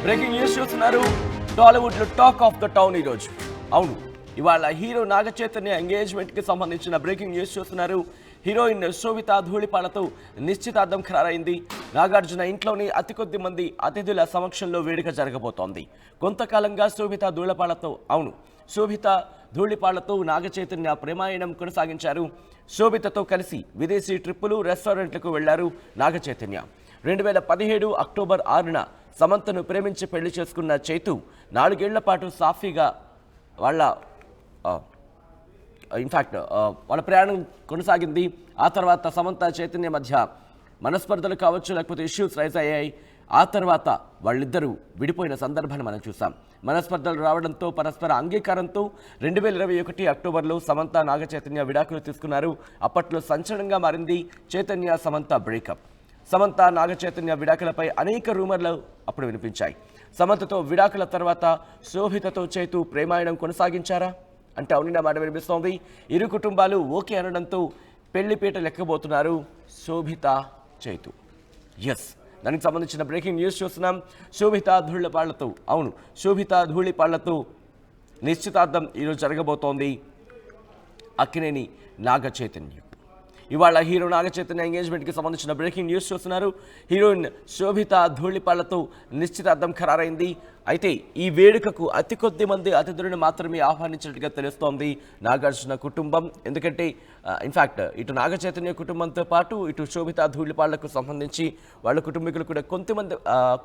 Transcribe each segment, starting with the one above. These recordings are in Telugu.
బ్రేకింగ్ న్యూస్ చూస్తున్నారు. టాలీవుడ్ లో టాక్ ఆఫ్ ద టౌన్ ఈరోజు. అవును, ఇవాళ హీరో నాగ చైతన్య ఎంగేజ్మెంట్ కి సంబంధించిన బ్రేకింగ్ న్యూస్ చూస్తున్నారు. హీరోయిన్ శోభిత ధూళిపాలతో నిశ్చితార్థం ఖరారైంది. నాగార్జున ఇంట్లోని అతి కొద్ది మంది అతిథుల సమక్షంలో వేడుక జరగబోతోంది. కొంతకాలంగా శోభిత ధూళిపాలతో నాగ చైతన్య ప్రేమాయణం కొనసాగించారు. శోభితతో కలిసి విదేశీ ట్రిప్పులు, రెస్టారెంట్లకు వెళ్లారు నాగ చైతన్య. 2017 అక్టోబర్ 6న సమంతను ప్రేమించి పెళ్లి చేసుకున్న చైతు 4 ఏళ్ల పాటు సాఫీగా వాళ్ళ ప్రయాణం కొనసాగింది. ఆ తర్వాత సమంత చైతన్య మధ్య మనస్పర్ధలు కావచ్చు, లేకపోతే ఇష్యూస్ రైజ్ అయ్యాయి. ఆ తర్వాత వాళ్ళిద్దరూ విడిపోయిన సందర్భాన్ని మనం చూసాం. మనస్పర్ధలు రావడంతో పరస్పర అంగీకారంతో 2021 అక్టోబర్లో సమంత నాగ చైతన్య విడాకులు తీసుకున్నారు. అప్పట్లో సంచలనంగా మారింది చైతన్య సమంత బ్రేకప్. సమంత నాగ చైతన్య విడాకులపై అనేక రూమర్లు అప్పుడు వినిపించాయి. సమంతతో విడాకుల తర్వాత శోభితతో చైతు ప్రేమాయణం కొనసాగించారా అంటే అవునిన మాట వినిపిస్తోంది. ఇరు కుటుంబాలు ఓకే అనడంతో పెళ్లిపీట లెక్కబోతున్నారు శోభిత చైతు. ఎస్, దానికి సంబంధించిన బ్రేకింగ్ న్యూస్ చూస్తున్నాం. శోభిత ధూళిపాళ్లతో నిశ్చితార్థం ఈరోజు జరగబోతోంది అక్కినేని నాగ చైతన్య. ఇవాళ హీరో నాగ చైతన్య ఎంగేజ్మెంట్కి సంబంధించిన బ్రేకింగ్ న్యూస్ చూస్తున్నారు. హీరోయిన్ శోభిత ధూళిపాళ్లతో నిశ్చితార్థం ఖరారైంది. అయితే ఈ వేడుకకు అతి కొద్ది మంది అతిథులను మాత్రమే ఆహ్వానించినట్టుగా తెలుస్తోంది నాగార్జున కుటుంబం. ఎందుకంటే ఇన్ఫ్యాక్ట్ ఇటు నాగ చైతన్య కుటుంబంతో పాటు ఇటు శోభిత ధూళిపాళ్లకు సంబంధించి వాళ్ళ కుటుంబీకులు కూడా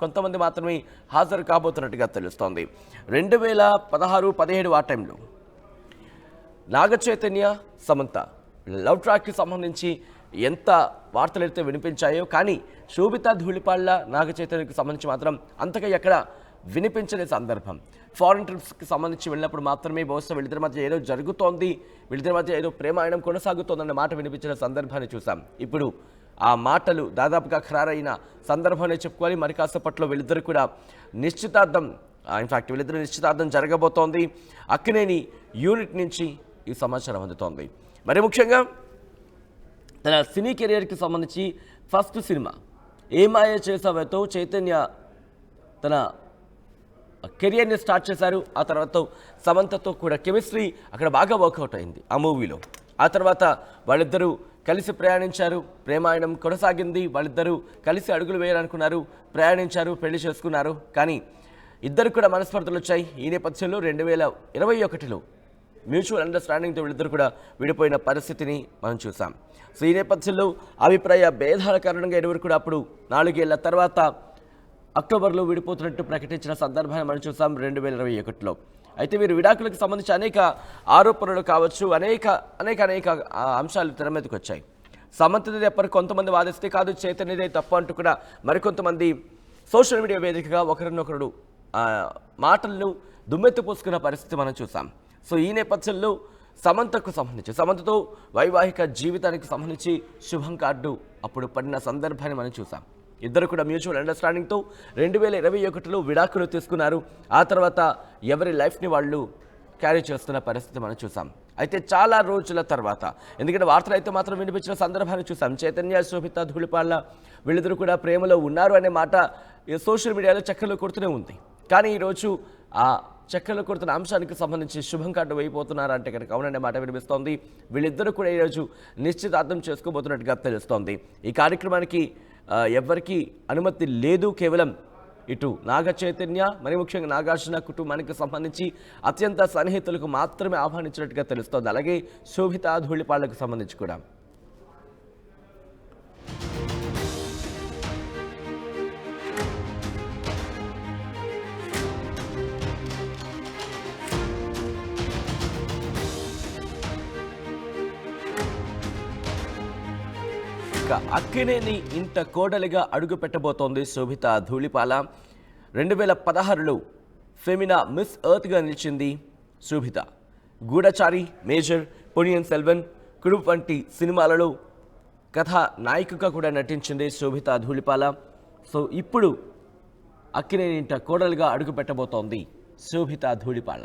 కొంతమంది మాత్రమే హాజరు కాబోతున్నట్టుగా తెలుస్తోంది. 2016-17 ఆ టైంలో నాగ చైతన్య సమంత లవ్ ట్రాక్కి సంబంధించి ఎంత వార్తలు అయితే వినిపించాయో, కానీ శోభిత ధూళిపాళ్ల నాగ చైతన్యకి సంబంధించి మాత్రం అంతగా ఎక్కడ వినిపించని సందర్భం. ఫారెన్ ట్రిప్స్కి సంబంధించి వెళ్ళినప్పుడు మాత్రమే బహుశా వీళ్ళిద్దరి మధ్య ఏదో జరుగుతోంది, వీళ్ళిద్దరి మధ్య ఏదో ప్రేమాయణం కొనసాగుతోందన్న మాట వినిపించిన సందర్భాన్ని చూసాం. ఇప్పుడు ఆ మాటలు దాదాపుగా ఖరారైన సందర్భాన్ని చెప్పుకోవాలి. మరి కాసేపట్లో వీళ్ళిద్దరు కూడా వీళ్ళిద్దరు నిశ్చితార్థం జరగబోతోంది. అక్కినేని యూనిట్ నుంచి ఈ సమాచారం అందుతోంది. మరి ముఖ్యంగా తన సినీ కెరియర్కి సంబంధించి ఫస్ట్ సినిమా ఏమాయ చేసావతో చైతన్య తన కెరియర్ని స్టార్ట్ చేశారు. ఆ తర్వాత సమంతతో కూడా కెమిస్ట్రీ అక్కడ బాగా వర్కౌట్ అయింది ఆ మూవీలో. ఆ తర్వాత వాళ్ళిద్దరూ కలిసి ప్రయాణించారు, ప్రేమాయణం కొనసాగింది. వాళ్ళిద్దరూ కలిసి అడుగులు వేయాలనుకున్నారు, ప్రయాణించారు, పెళ్లి చేసుకున్నారు. కానీ ఇద్దరు కూడా మనస్పర్ధలు వచ్చాయి. ఈ నేపథ్యంలో 2021లో మ్యూచువల్ అండర్స్టాండింగ్తో వీళ్ళిద్దరు కూడా విడిపోయిన పరిస్థితిని మనం చూసాం. సో ఈ నేపథ్యంలో అభిప్రాయ భేదాల కారణంగా ఇరువురు కూడా అప్పుడు 4 ఏళ్ల తర్వాత అక్టోబర్లో విడిపోతున్నట్టు ప్రకటించిన సందర్భాన్ని మనం చూసాం 2021లో. అయితే వీరు విడాకులకు సంబంధించి అనేక ఆరోపణలు కావచ్చు, అనేక అంశాలు తెర మీదకి వచ్చాయి. సమంతది తప్పని కొంతమంది వాదిస్తే, కాదు చైతన్యదే తప్పు అంటూ కూడా మరికొంతమంది సోషల్ మీడియా వేదికగా ఒకరినొకరు మాటలను దుమ్మెత్తి పోసుకున్న పరిస్థితి మనం చూసాం. సో ఈ నేపథ్యంలో సమంతతో వైవాహిక జీవితానికి సంబంధించి శుభం కార్డు అప్పుడు పడిన సందర్భాన్ని మనం చూసాం. ఇద్దరు కూడా మ్యూచువల్ అండర్స్టాండింగ్తో 2021లో విడాకులు తీసుకున్నారు. ఆ తర్వాత ఎవరి లైఫ్ని వాళ్ళు క్యారీ చేస్తున్న పరిస్థితి మనం చూసాం. అయితే చాలా రోజుల తర్వాత, ఎందుకంటే వార్తలు అయితే మాత్రం వినిపించిన సందర్భాన్ని చూసాం. చైతన్య శోభిత ధూళిపాళ్ల వీళ్ళిద్దరూ కూడా ప్రేమలో ఉన్నారు అనే మాట సోషల్ మీడియాలో చక్కర్లు కొడుతూనే ఉంది. కానీ ఈరోజు ఆ చక్కర్లు కొడుతున్న అంశానికి సంబంధించి శుభం కార్డు వేయబోతున్నారంటే కనుక అవుననే మాట వినిపిస్తోంది. వీళ్ళిద్దరూ కూడా ఈరోజు నిశ్చితార్థం చేసుకోబోతున్నట్టుగా తెలుస్తోంది. ఈ కార్యక్రమానికి ఎవరికి అనుమతి లేదు, కేవలం ఇటు నాగ చైతన్య మరి ముఖ్యంగా నాగార్జున కుటుంబానికి సంబంధించి అత్యంత సన్నిహితులకు మాత్రమే ఆహ్వానించినట్టుగా తెలుస్తోంది. అలాగే శోభిత ధూళిపాళ్లకు సంబంధించి కూడా. అక్కినేని ఇంట కోడలిగా అడుగు పెట్టబోతోంది శోభిత ధూళిపాల. 2016లో ఫెమినా మిస్ ఎర్త్గా నిలిచింది శోభిత. గూఢచారి, మేజర్, పొనియన్ సెల్వన్, కుడుప్ వంటి సినిమాలలో కథా నాయికగా కూడా నటించింది శోభిత ధూళిపాల. సో ఇప్పుడు అక్కినేని ఇంట కోడలిగా అడుగు పెట్టబోతోంది శోభిత ధూళిపాల.